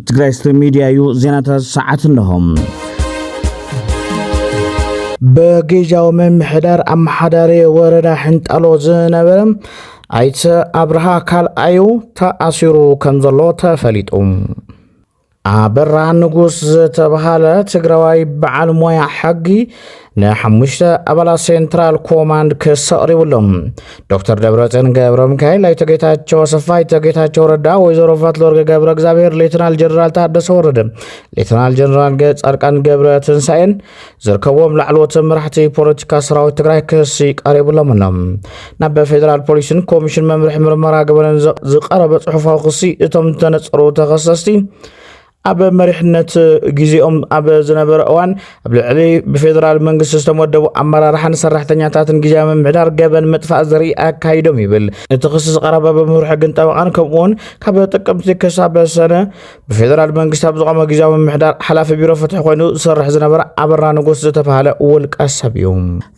ትግራይ ስትሪም ሚዲያ ዩ ዜናታት ሰዓት እንደሆም በጌጃው መምሕዳር አማሓዳሪ ወረዳ ሕንጣሎ ዝነበረ አይተ አብርሃ ካልአዩ ተአሲሩ ከምዘሎ ተፈሊጡ አበራ ንጉስ ዝተባሃለ ትግራዋይ በዓል ሞያ ሕጊ ንሓሙሽተ አባላት ሴንትራል ኮማንድ ከሰቅሪብሎም ዶክተር ደብረጽዮን ገብረ ሚካኤል አይተጌታቸው አሰፋ አይተጌታቸው ረዳ ወይዘሮ ፋትለወርቅ ገብረ እግዚአብሔር ሌተናል ጀነራል ታደሰ ወረደ ሌተናል ጀነራል ጻድቃን ገብረ ትንሳኤን ዝርከቦም ላዕለዎት መራሕቲ ፖለቲካ ሰራዊት ትግራይ ክስ ቀሪብሎም ናብ ፌደራል ፖሊስን ኮሚሽን መምርሒ ምርመራ ገበነን ዝቀረበ ጽሑፋዊ ክሲ እቶም ተነጸሩ ተኸሰስቲ አበ መሪሕነት ግዚኦም አበ ዝነበረ እዋን አብ ልዕሊ ብፌደራል መንግስት ዝተመደቡ አመራርሓን ሰራሕተኛታትን ግዚያዊ ምምሕዳር ገበን መጥፋእ ዘርኢ አካይዶም ይብል እቲ ክስ ዝቀረበ ብምሩሕ ሕግን ጠበቃን ከምኡውን ካብ ጥቅምቲ ክሳብ ሰነ ብፌደራል መንግስት ኣብ ዝቆመ ግዚያዊ ምምሕዳር ሓላፊ ቢሮ ፍትሒ ኮይኑ ዝሰርሕ ዝነበረ አበራ ንጉስ ዝተባሃለ ውልቀ ሰብ እዩ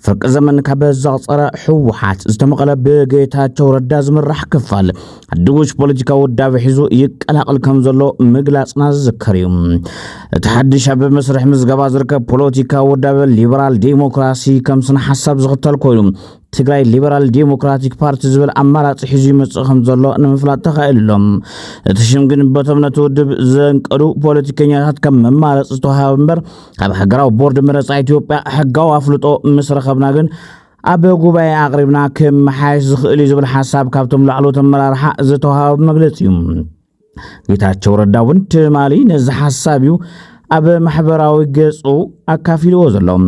ፍርቂ ዘመን ካብ ዘቕፀረ ሕወሓት ዝተመቐለ ብጌታቸው ረዳ ዝምራሕ ክፋል አድጉሽ ፖለቲካዊ ውዳበ ሒዙ ይቀላቅል ከም ዘሎ ምግላጽና كريم تحدش أب مسرح مزجبا زركب بوليتيكا ودابل ليبرال ديمقراطي كم سنة حسب زغتال كويلم تجري ليبرال ديمقراطيك بارتي زبل أمارات حزب مسخم زلوا أنا مفلات تخيلهم تشمكن بتمنى تودب زنك أرو بوليتيكيا هات كم أمارات استوها بمبر هذا حجراو بورد مرس إثيوبيا حجاو أفلتو مصر خبناجن أبو جوباي أقربنا كم حاجز اللي زبل حساب كابتم لعلو تمرار حق زتوها بمجلسهم ጌታቸው ረዳውን ትማሊ ነዝ ሐሳቢው አበ ማህበራዊ ገጹ አካፊልዎ ዘሎም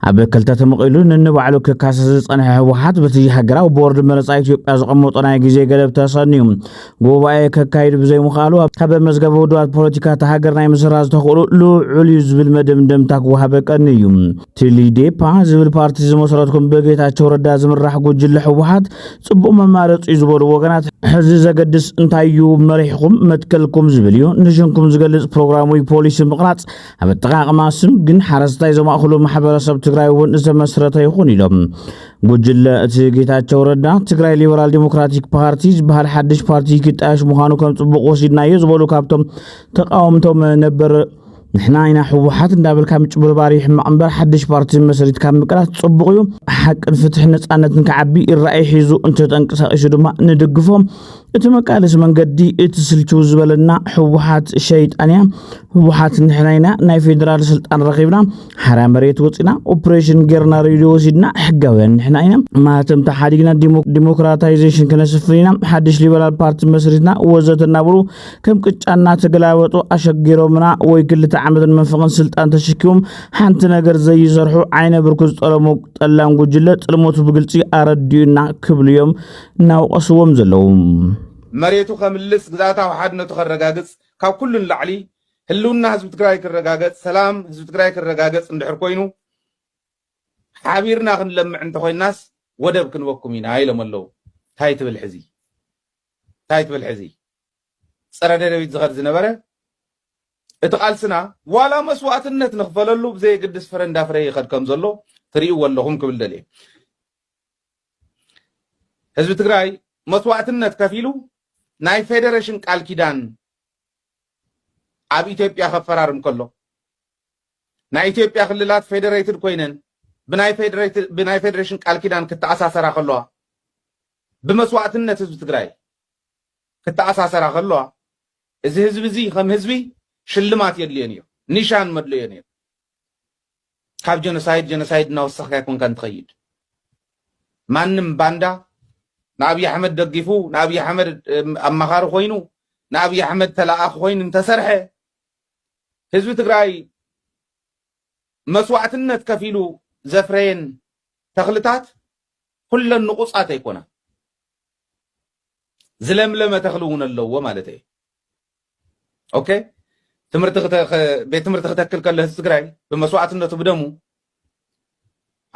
አበ ከልተ ተመቂሉ ንንባዕሉ ከካሰስ ጸንሐ ህወሓት በቲ ሀገራው ቦርድ መረጻ ኢትዮጵያ ዝቀመጠና ጊዜ ገለብ ተሰኒዩ ጉባኤ ከካይድ በዘይ ሙኻሉ አበ መዝገበ ወዳት ፖለቲካ ተሃገርና ይመስራዝ ተቆሉ ሉዑል ዝብል መደምደም ታክዋሃበ ቀንዩ ትሊዴፓ ዝብል ፓርቲ ዝመሰረትኩም በጌታቸው ረዳ ዝምራሕ ጉጅለ ህወሓት ጽቡቕ መማረጽ ይዝበሉ ወገናት ሕዚ ዘገድስ እንታዩ መሪሕኩም መትከልኩም ዝብል እዩ ንሽንኩም ዝገልጽ ፕሮግራሙ ፖሊሲ ምቕራጽ አበ ተቃቅማ ስም ግን ሓረስታይ ዘማእኸሉ ማሕበረሰብ ትግራይ ወን ዘመስረተ ይኹን ኢሎም ጉጅለ ጌታቸው ረዳ ትግራይ ሊበራል ዲሞክራቲክ ፓርቲ ዝበሃል ሓድሽ ፓርቲ ክጣሽ ምዃኑ ከም ጽቡቕ ወሲድናዮ ዝበሉ ካብቶም ተቃውምቶም ነበር نحنا إنا حوحات ندابل كام تبرباري حما أمبر حدش بارتي مسريت كام مقرات تصبغيو حق الفتح نتقانت نكعبي الرأي حيزو انتو تنقصا اشدو ما ندقفهم اتمكالس من قدي اتسلتو زبالنا حوحات الشيطانيا حوحات نحناينا ناي فيدرال سلطان رقيبنا حرام ريت وطينا اوبريشن غيرنا ريديو سيدنا حقاوين نحناينا ما تمتا حاديقنا ديموكراتايزيشن كنسفرينا حدش ليبرال بارتي مسريتنا وزتنا برو كم كتانا تقلاوتو اشقيرو منا ويكلتا عمدن منفقن سلطان تشكيوم حانت نجر زي يزرحو عين بركوز طلمو طلام ጉጅለ ጥልሞቱ ብግልጽ አረዲዩና ክብልዮም ናው ቀስዎም ዘለዎም መሬቱ ከምልስ ግዛታው ሓድነቱ ከረጋግጽ ካብ ኩሉን ላዕሊ ህልውና ህዝብ ትግራይ ከረጋግጽ ሰላም ህዝብ ትግራይ ከረጋግጽ እንድሕር ኮይኑ ሓቢርና ክንለምዕ እንተኮይናስ ወደብ ክንወኩም ኢና ኢሎምለው ታይትብል ሕዚ ፀረ ደደቢት ዝኸድ ዝነበረ እቲ ቃልስና ዋላ መስዋዕትነት ንኽፈለሉ ብዘይ ግድስ ፍረንዳ ፍረ ይኸድ ከም ዘሎ ትሪኡ ወለኹም ክብል ደልየ ህዝቢ ትግራይ መስዋዕትነት ከፊሉ ናይ ፌደሬሽን ቃል ኪዳን ኣብ ኢትዮጵያ ከፈራርም ከሎ ናይ ኢትዮጵያ ክልላት ፌደሬትድ ኮይነን ብናይ ፌደሬሽን ቃል ኪዳን ክትኣሳሰራ ከለዋ ብመስዋዕትነት ህዝቢ ትግራይ ክትኣሳሰራ ከለዋ እዚ ህዝቢ እዚ ከም ህዝቢ ሽልማት የድልየን እዩ ኒሻን መድልየን እዩ ካብ ጀኖሳይድ ናወሰኽካ ይኩን ከን ትኸይድ ማንም ባንዳ ንኣብይ ኣሕመድ ደጊፉ ንኣብይ ኣሕመድ ኣመኻሪ ኮይኑ ንኣብይ ኣሕመድ ተላኣኺ ኮይኑ እንተሰርሐ ህዝቢ ትግራይ መስዋዕትነት ከፊሉ ዘፍረየን ተኽልታት ኩለን ንቑፃት ኣይኮና ዝለምለመ ተኽሊ እውን ኣለዎ ማለት እዩ ኦኬ ቤት ትምህርቲ ክትክል ከሎ ህዝቢ ትግራይ ብመስዋዕትነቱ ብደሙ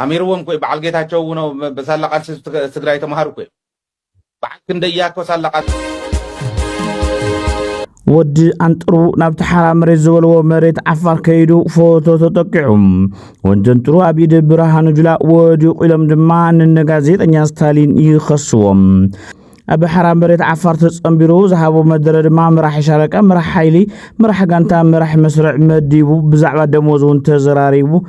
ኣሚርዎም ኮይ በዓል ጌታቸው ነው በሳላ ቃልሲ ትግራይ ተማሃሩ ኮይ በዓል ክንደያኮ ሳላ ቃል ወዲ አንጥሩ ናብ ተሓራ መሬት ዝበልዎ መሬት ዓፋር ከይዱ ፎቶ ተጠቂዑም ወንጀንጥሩ አቢድ ብርሃኑ ጁላ ወዲ ቁሎም ድማ ንጋዜጠኛ ስታሊን ይኸስዎም أب حرام بريت عفارت تصنبيرو زهابو مدرد ما مراح شارك مراح حيلي مراح قانتا مراح مسرع مديبو بزعبا دموزو انتزراريبو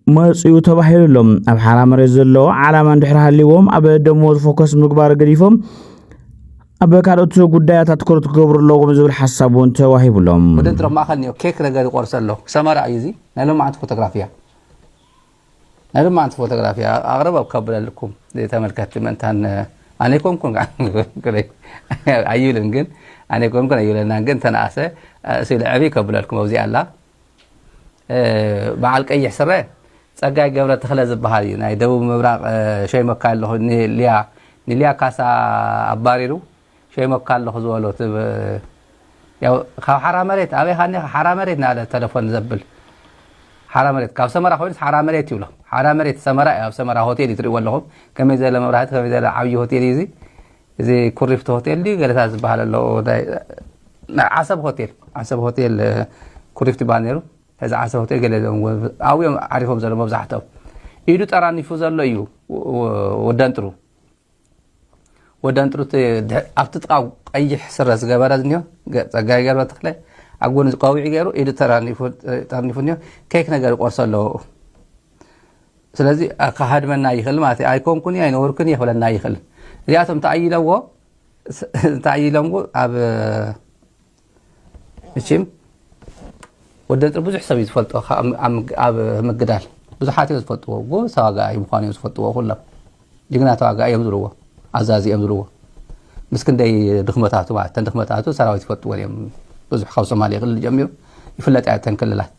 مصيو تباحيل لهم أب حرام رزلو على من دحرها الليوم أب دموز فوكس مقبار قريفهم أب كارتو قدايا تذكرت قبر اللوغم زول حسابون تواهيب لهم ودن تروح ما أخذني كيك رجال قرص له سمر عايزي نلوم ما عند فوتوغرافيا نلوم ما عند فوتوغرافيا أغرب أبكبر لكم دي تملكت من تان أنا كم كله أيولن جن أنا كم أيولن جن تناسى سيل أبي قبل لكم وزي الله بعلك أي حسرة سجى قبل تخلص بهاري ناي دو مبرق شيء مكان له نليا كاسا أباريرو شيء مكان له زوالو تب يا حرامريت أبي خاني حرامريت ناله تلفون زبل حرامريت كاف سمرة خويس حرامريت يولا حرامريت سمرة أو سمرة هوتيل يتري والله كم إذا لما رحت كم إذا عبي هوتيل يزي إذا كورفت هوتيل دي قالت هذا بحال الله ده عصب هوتيل كورفت بانيرو هذا عصب هوتيل قال لهم أو يوم عارفهم زلمة بزحته يدو تراني فوز الله يو ودانترو أفتقع أي حسرة جبارة نيو جاي جبارة تخلى أقول قوي جيرو إيد تراني فنيو كيك نجار قرص له سلازي أكهاد من نايخل ما تي أيكون كوني أي نور كوني ولا نايخل رياتهم تعيلوا أب مشيم ودانترو بزح سبيز فلت أب مقدال بزحاتي وزفتوا وو سواقع يمخاني وزفتوا كله جينا سواقع يمزروه عزازي أمزروه مسكن داي دخمتاتو بعد تندخمتاتو سراويت فتو اليوم بزح خوصة مالي غل جميو يفلت عاد كلها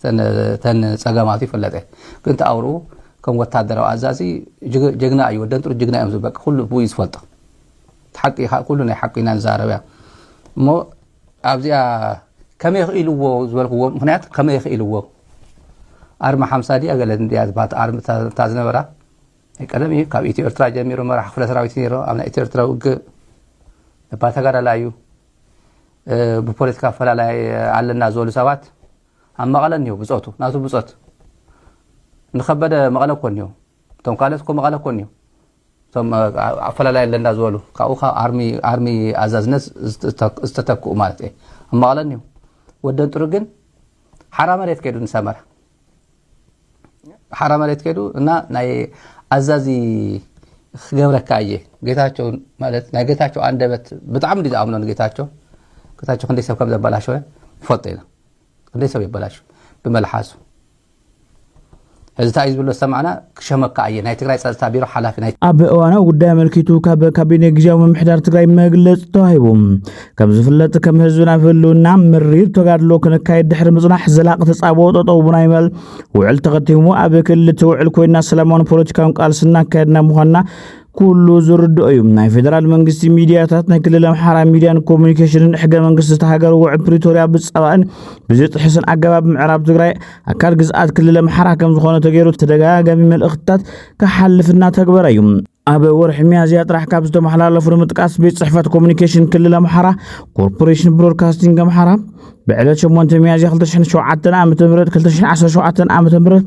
تن سقاماتي فلت كنت أورو كم وتعذروا عزازي ججنا أيوة دنترو ججنا أمزو بق كله بويس فلت حقي كلنا حقنا نزاربه مو أبزي كم يخيلوا زوال هو هناك كم يخيلوا أرمى حمصادي أقل نديات بعد أرمى تازنا برا كلامي كابيتي إرترا جميرو مرح فلا سراويتي نيرو أمنا إرترا وق باتغارا لايو ببوليتيكا فلا لاي علنا زول سوات أما غلنيو بصوتو ناسو بصوت نخبد مغلا كونيو توم قالتكم مغلا كونيو توم فلا لاي لنا زولو كاوخا أرمي أزازنس استتكو مالتي أما غلنيو ودن ترجن حرام ريت كيدو نسامر حرام ريت كيدو ناي عزازي خبرك كايه جيتاچو ማለት ናይ ጌታቸው አንደበት በጣም እንዴ አምነው ጌታቸው እንዴ ሰብ ከብለ ባላሽው ፈጠይና እንዴ ሰብ ይባላሽ በመልሐሱ هذا تعيز بالله سمعنا كشمك عيه ناي تግራይ ጸጥታ ቢሮ ሐላፊ ናይ አብ እዋና ጉዳይ መልኪቱ ካቢኔ ግዚያው መምሕዳር ትግራይ መግለጽ ተዋሂቦም ከም ዝፍለጥ ከም ህዝብና ፍሉና ምሪር ተጋድሎ ከነካይድ ድሕሪ ምጽናሕ ዘላቅ ተጻብኦ ጠጠው ብናይመል ውዕል ተኸቲሙ አብ ክልል ተውዕል ኮይና ሰላማውን ፖለቲካውን ቃልስና ካይድና ምዃንና ኩሉ ዝርድኡ እዩ ናይ ፌደራል መንግስቲ ሚዲያታት ናይ ክልል አምሓራ ሚዲያን ኮሙኒኬሽንን ሕገ መንግስቲ ተሃገሩ ውዕ ፕሪቶሪያ ብጸባእን ብዝጥሕስን አገባብ ምዕራብ ትግራይ አካል ግዝአት ክልል አምሓራ ከም ዝኾነ ተገይሩ ተደጋጋሚ መልእኽትታት ከሐልፍና ተግበረ እዩ أب ورح ميازيا طرح كاب ዝተመሓላለፉ ንምጥቃስ ቤት ጽሕፈት ኮሙኒኬሽን ክልል አምሓራ ኮርፖሬሽን ብሮድካስቲንግ አምሓራ بعلة 8 ميازيا 2007 ዓመተ ምህረት 2017 ዓመተ ምህረት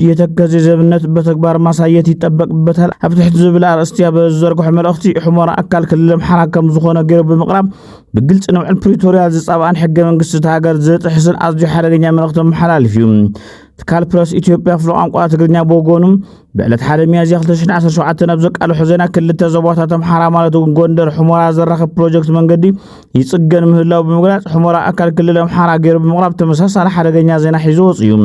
የተከዘ ዘብነት በተግባር ማሳየት ይጠበቅበታል ኣብ ትሕቲ ዝብል ኣርእስቲ በዘርግሑ መልእኽቲ ሕሞራ አካል ክልል አምሓራ ከም ዝኾነ ገይሩ ብምቕራብ ብግልጽ ንውዕል ፕሪቶሪያ ዝጻብኣን ሕገ መንግስቲ ተሃገር ዘጥሕስን ኣዝዩ ሓደገኛ መልእኽቲ መሓላልፍ እዩ تكال بلس إثيوبيا في الوقت قاتلنا بوجونم بعد حال ميازيا 2017 نبزق على حزنا كل التزوجات تم حرامات وجندر حمرة زرخ بروجكت من قدي يتسجن من الله بمقلات حمرة أكل كل لهم حرا غير بمقلاب تمسس على حدا جنيا زين حيزوز يوم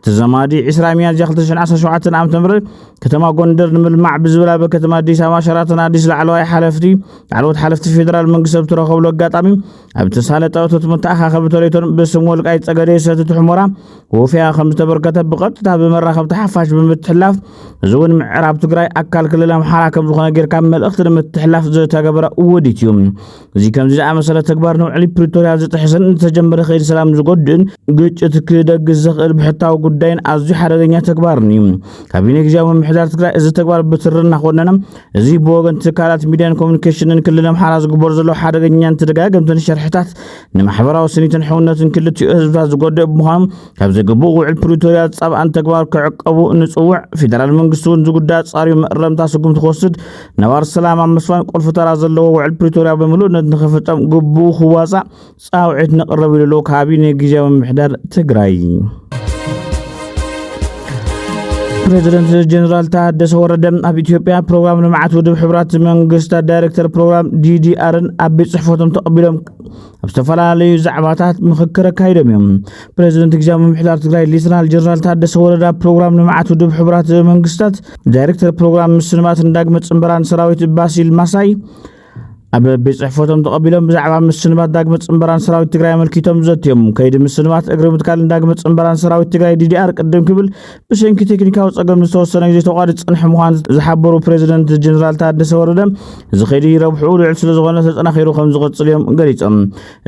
تزمادي إسرائيل ميازيا 2017 عام تمر كتما جندر نمل مع بزولا بكتما دي سما شراتنا ديس العلوي حلفتي علوت حلفت فيدرال منقسم تراخو لقات أمين أبتسالة أو تتمتأخ خبطوليتون بسمول قايد أجريسة حمرة وفيها 5 بركات بقطة بمرة خبط حفاش بمتحلاف زون معراب تقرأ أكل كل لهم حراكم زخنا غير كامل أختر متحلاف زي تجبر وديتيوم زي كم زي مسألة تكبر نوع علي بريتوريا زي تحسن تجمر خير سلام زقدن قلت تكيد جزء بحتى ጉዳይን አዝዩ ሓደገኛ ተግባርኒ ካቢኔ ግዚያዊ ምምሕዳር ትግራይ እዚ ተግባር ብትርና ኾነና እዚ ብወገን ትካላት ሚድያን ኮሙኒኬሽንን ክልል ኣምሓራ ዝግበር ዘሎ ሓደገኛን ተደጋገምትን ሸርሕታት ንማሕበራዊ ስኒትን ሕውነትን ክልቲኡ ህዝብታት ዝጎድእ ብምዃኑ ካብ ዘግቡእ ውዕል ፕሪቶርያ ጻብኣን ተግባር ክዕቀቡ ንጽውዕ ፌደራል መንግስቲ እውን ዝጉዳይ ጻርዩ ምእረምታ ስጉምቲ ክወስድ ነባር ሰላም ኣብ መስፋን ቁልፍ ተራ ዘለዎ ውዕል ፕሪቶርያ ብምሉእነት ንኽፍጸም ግቡእ ክዋጻእ ጻውዒት ነቕረብ ኢሉ ካቢኔ ግዚያዊ ምምሕዳር ትግራይ ፕሬዝዳንት ጀነራል ታደሰ ወረደ ኣብ ኢትዮጵያ ፕሮግራም ልምዓት ውድብ ሕብራት መንግስታት ዳይሬክተር ፕሮግራም DDRን ኣብ ቤት ጽሕፈቶም ተቐቢሎም ኣብ ዝተፈላለዩ ዛዕባታት ምክክር ኣካይዶም እዮም። ፕሬዝዳንት ግዚያዊ ምምሕዳር ትግራይ ሌተናል ጀነራል ታደሰ ወረደ ፕሮግራም ልምዓት ውድብ ሕብራት መንግስታት ዳይሬክተር ፕሮግራም ምስልማትን ዳግመ ጽምበራን ሰራዊት ባሲል ማሳይ ኣብ ቤት ጽሕፈቶም ተቐቢሎም ብዛዕባ ምስልማት ዳግመ ጽምበራን ሰራዊት ትግራይ ኣመልኪቶም ዘትዮም ከይዲ ምስልማት እግሪ ምትካልን ዳግመ ጽምበራን ሰራዊት ትግራይ DDR ቅድም ክብል ብሰንኪ ቴክኒካዊ ፀገም ዝተወሰነ ግዜ ተቋሪፁ ጽንሕ ምዃኑ ዝሓበሩ ፕሬዝዳንት ጀነራል ታደሰ ወረደ እዚ ከይዲ ረብሑ ልዑል ስለ ዝኾነ ተጠናኺሩ ከም ዝቕጽል እዮም ገሊፆም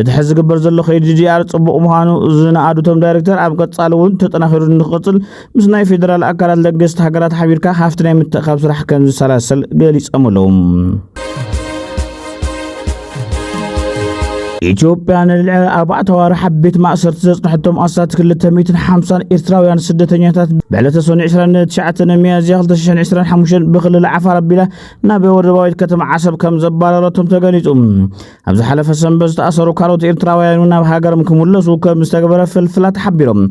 እቲ ሕዚ ዝግበር ዘሎ ከይዲ DDR ጽቡቕ ምዃኑ ዝነኣዱቶም ዳይሬክተር ኣብ ቀጻሊ እውን ተጠናኺሩ ንኽቕጽል ምስ ናይ ፌደራል ኣካላት ለገስቲ ሃገራት ሓቢርካ ሃፍቲ ናይ ምትእኻብ ስራሕ ከም ዝሰላሰል ገሊፆም ኣለዉ ኢትዮጵያ ንልዕሊ 4 ወርሒ ቤት ማእሰርቲ ዘጽንሐቶም ኣሳት 250 ኤርትራውያን ስደተኛታት ብዕለተ ሰኔ 29 ሚያዝያ 2025 ብክልል ዓፋር ኣቢላ ናብ ወደባዊት ከተማ ዓሰብ ከም ዘባረረቶም ተገሊጹ ኣብ ዝሓለፈ ሰንበት ዝተኣሰሩ ካልኦት ኤርትራውያን ናብ ሃገሮም ክምለሱ ከም ዝተገበረ ፍልፍላት ሓቢሮም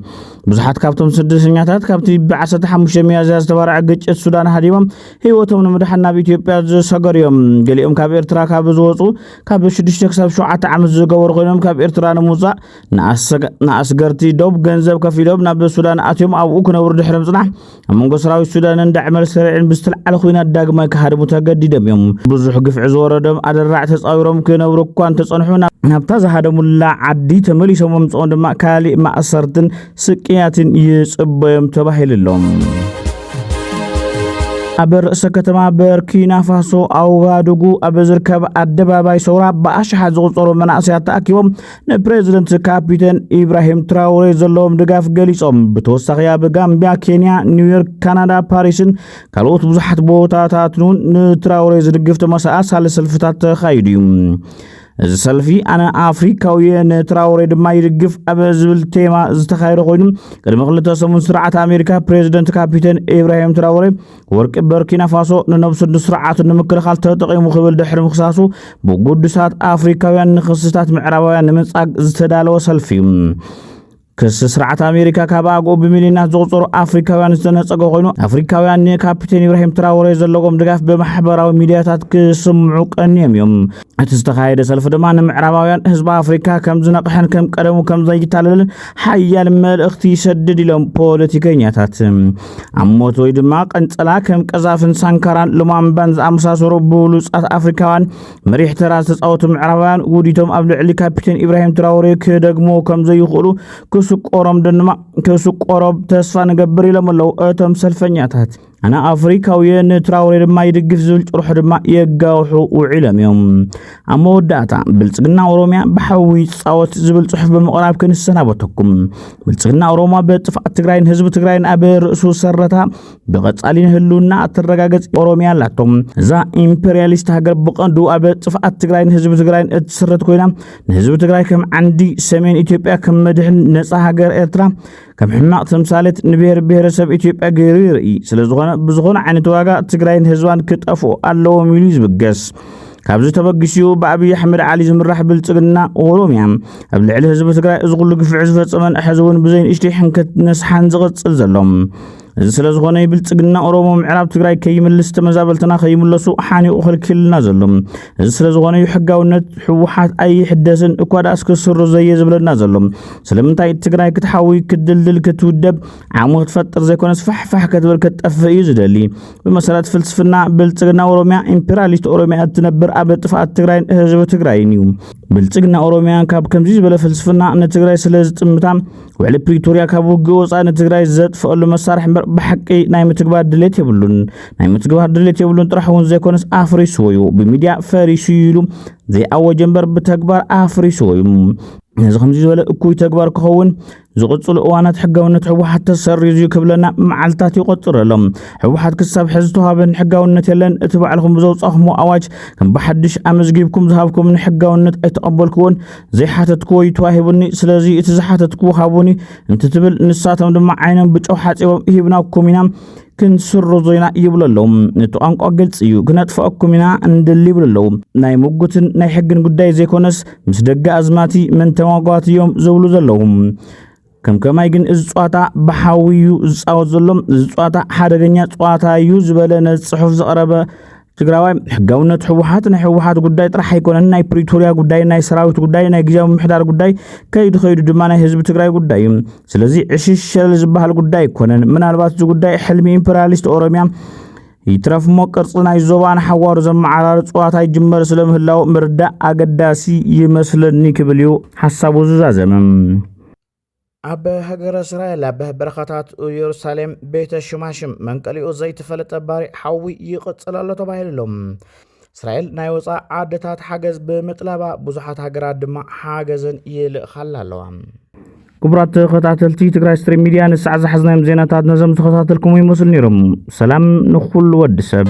ብዙሓት ካብቶም ስደተኛታት ካብቲ ብ15 ሚያዝያ ዝተባረዐ ግጭት ሱዳን ሃዲሞም ህይወቶም ንምድሓን ናብ ኢትዮጵያ ዝሰገሩ እዮም ገሊኦም ካብ ኤርትራ ካብ ዝወጹ ካብ 6 ክሳብ 7 ዓመት ዝገበሩ ኮይኖም ካብ ኤርትራ ንምውጻእ ንኣስገርቲ ዶብ ገንዘብ ከፊሎም ናብ ሱዳን ኣትዮም ኣብኡ ክነብሩ ድሕሪ ምጽናሕ ኣብ መንጎ ሰራዊት ሱዳንን ዳዕመ ሰሪዕን ብዝተለዓለ ኩናት ዳግማይ ክሃድሙ ተገዲዶም እዮም ብዙሕ ግፍዒ ዝወረዶም ኣደራዕ ተጻዊሮም ክነብሩ እኳ እንተጸንሑ ናብታ ዝሃደሙላ ዓዲ ተመሊሶም ምጽኦም ድማ ካሊእ ማእሰርትን ስቅያትን ይጽበዮም ተባሂሉሎም ኣብ ርእሰ ከተማ በርኪና ፋሶ ኣውጋዱጉ ኣብ ዝርከብ ኣደባባይ ሰውራ ብኣሽሓት ዝቑጸሩ መናእሰያት ተኣኪቦም ንፕሬዝደንት ካፒቴን ኢብራሂም ትራውሬ ዘለዎም ድጋፍ ገሊጾም ብተወሳኺ ኣብ ጋምቢያ ኬንያ ኒውዮርክ ካናዳ ፓሪስን ካልኦት ብዙሓት ቦታታትን ንትራውሬ ዝድግፍ ተመሳሳሊ ሰልፍታት ተኻይዱ እዩ እዚ ሰልፊ ኣነ ኣፍሪካዊ ንትራውሬ ድማ ይድግፍ ኣብ ዝብል ቴማ ዝተኻየደ ኮይኑ ቅድሚ 2 ሰሙን ስርዓት ኣሜሪካ ፕሬዝደንት ካፒቴን ኢብራሂም ትራውሬ ወርቂ በርኪና ፋሶ ንነብሱ ስርዓቱ ንምክልኻል ተጠቒሙ ክብል ድሕሪ ምክሳሱ ብጉዱሳት ኣፍሪካውያን ንክስታት ምዕራባውያን ንምንጻግ ዝተዳለወ ሰልፊ እዩ ክስ ስርዓት ኣሜሪካ ካብ ኣግኡ ብሚሊዮናት ዝቑጸሩ ኣፍሪካውያን ዝተነጸገ ኮይኑ ኣፍሪካውያን ንካፒቴን ኢብራሂም ትራውሬ ዘለዎም ድጋፍ ብማሕበራዊ ሚድያታት ክስምዑ ቀንዮም እዮም እቲ ዝተኻየደ ሰልፊ ድማ ንምዕራባውያን ህዝቢ ኣፍሪካ ከም ዝነቕሐን ከም ቀደሙ ከም ዘይተላለልን ሓያል መልእኽቲ ይሰድድ ኢሎም ፖለቲከኛታት ኣብ ሞት ወይ ድማ ቀንጸላ ከም ቀዛፍን ሳንካራን ሉማምባን ዝኣመሳሰሉ ብሉጻት ኣፍሪካውያን መሪሕ ተራ ዝተጻወቱ ምዕራባውያን ውዲቶም ኣብ ልዕሊ ካፒቴን ኢብራሂም ትራውሬ ክደግሞ ከም ዘይኽእሉ ክስቆሮም ተስፋ ንገብር ኢሎም ኣለዉ እቶም ሰልፈኛታት ኣነ ኣፍሪካዊ ንትራውሬ ድማ ይድግፍ ዝብል ጭርሖ ድማ የጋውሑ ውዒሎም እዮም ኣብ መወዳእታ ብልጽግና ኦሮሚያ ብሓዊ ጻወት ዝብል ጽሑፍ ብምቕራብ ክንሰናበተኩም ብልጽግና ኦሮሞ በጥፍኣት ትግራይን ህዝቢ ትግራይን ኣብ ርእሱ ሰረታ ብቐጻሊ ህልውና እትረጋገጽ ኦሮሚያ ኣላቶም እዛ ኢምፔሪያሊስት ሃገር ብቐንዱ ኣብ ጥፍኣት ትግራይን ህዝቢ ትግራይን እትስረት ኮይና ንህዝቢ ትግራይ ከም ዓንዲ ሰሜን ኢትዮጵያ ከም መድሕን ነጻ ሃገር ኤርትራ ከም ሕማቕ ተምሳሌት ንብሔር ብሔረሰብ ኢትዮጵያ ገይሩ ይርኢ ስለዝኾነ ብዝኾነ ዓይነት ዋጋ ትግራይን ህዝባን ክጠፍኡ ኣለዎም ኢሉ ዝብገስ ካብዚ ተበግሲኡ ብኣብይ ኣሕመድ ዓሊ ዝምራሕ ብልጽግና ኦሮሚያ ኣብ ልዕሊ ህዝቢ ትግራይ እዚ ኩሉ ግፍዒ ዝፈጸመን ሕዚ እውን ብዘይ ንእሽተይ ሕንከት ነስሓን ዝቕጽል ዘሎም እዚ ስለዝኾነ ብልጽግና ኦሮሞ ምዕራብ ትግራይ ከይምልስ ተመዛበልትና ከይምለሱ ሓኒቑ ክልክልና ዘሎ እዚ ስለዝኾነ ሕጋውነት ሕወሓት ኣይሕደስን እኳ ዳስ ክስሩ ዘየዝብለና ዘሎ ስለምንታይ ትግራይ ክትሓዊ ክትድልድል ክትውደብ ዓሞ ክትፈጥር ዘይኮነስ ፋሕፋሕ ክትብል ክትጠፍእ እዩ ዝደሊ ብመሰረት ፍልስፍና ብልጽግና ኦሮሚያ ኢምፔሪያሊስት ኦሮሚያ እትነብር ኣብ ጥፍኣት ትግራይን ህዝቢ ትግራይን እዩ ብልጽግና ኦሮሚያ ካብ ከምዚ ዝበለ ፍልስፍና ንትግራይ ስለዝጥምታ ውዕሊ ፕሪቶርያ ካብ ውግእ ወፃኢ ንትግራይ ዘጥፍአሉ መሳርሒ ብሓቂ ናይ ምትግባር ድሌት የብሉን ጥራሕ እውን ዘይኮነስ ኣፍሪስዎ እዩ ብሚድያ ፈሪሱ ኢሉ ዘይኣወጀ እምበር ብተግባር ኣፍሪስዎ እዩ እዚ ከምዚ ዝበለ እኩይ ተግባር ክኸውን ዝቕፅሉ እዋናት ሕጋውነት ሕወሓት ተሰሪዙ ክብለና መዓልታት ይቆፅረሎም ሕወሓት ክሳብ ሕዚ ተዋሃበን ሕጋውነት የለን እቲ ባዕልኩም ብዘውፃኹም ኣዋጅ ከም ብሓድሽ ኣመዝጊብኩም ዝሃብኩም ሕጋውነት ኣይተቐበልክዎን ዘይሓተትክዎ ይተዋሂቡኒ ስለዚ እቲ ዝሓተትክዎ ሃቡኒ እንትትብል ንሳቶም ድማ ዓይኖም ብጨው ሓፂቦም ሂብናኩም ኢና ክንስርዙ ኢና ይብለሎም እቲ ቋንቋ ግልጽ እዩ ክነጥፍአኩም ኢና እንደሊ ይብለሎም ናይ ሙጉትን ናይ ሕግን ጉዳይ ዘይኮነስ ምስ ደጋ ኣዝማቲ መን ተዋጓት እዮም ዝብሉ ዘለዎም ከም ከማይ ግን እዚ ጸዋታ በሓዊዩ ዝጻወት ዘሎም እዚ ጸዋታ ሓደገኛ ጸዋታ እዩ ዝበለ ነጽሑፍ ዘቕረበ ትግራዋይ ሕጋውነት ሕወሓት ናይ ሕወሓት ጉዳይ ጥራሕ ኣይኮነን ናይ ፕሪቶሪያ ጉዳይ ናይ ሰራዊት ጉዳይ ናይ ግዜያዊ ምሕዳር ጉዳይ ከይዱ ድማ ናይ ህዝቢ ትግራይ ጉዳይ ስለዚ ዕሽሸል ዝበሃል ጉዳይ ኣይኮነን ምናልባት እዚ ጉዳይ ሕልሚ ኢምፔሪያሊስት ኦሮሚያ ይትረፍሞ ቅርጽ ናይ ዞባን ሓዋሩ ዘመዓራር ጸዋታ ይጅመር ስለምህላው ምርዳእ አገዳሲ ይመስለኒ ክብል እዩ ሐሳቡ ዝዛዘመ ኣብ ሃገረ እስራኤል ኣብ በረኻታት ኢየሩሳሌም ቤተ ሽማሽም መንቀሊኡ ዘይተፈለጠ ባሪ ሓዊ ይቕጽል ኣሎ ተባሂሎም እስራኤል ናይ ወፃኢ ዓድታት ሓገዝ ብምጥላባ ብዙሓት ሃገራት ድማ ሓገዝን ይልእኻላ ኣለዋ ክቡራት ተኸታተልቲ ትግራይ ስትሪም ሚድያ ንሳዕ ዝሓዝናዮም ዜናታት ነዞም ተኸታተልኩም ይመስሉ ነይሮም ሰላም ንኹሉ ወዲ ሰብ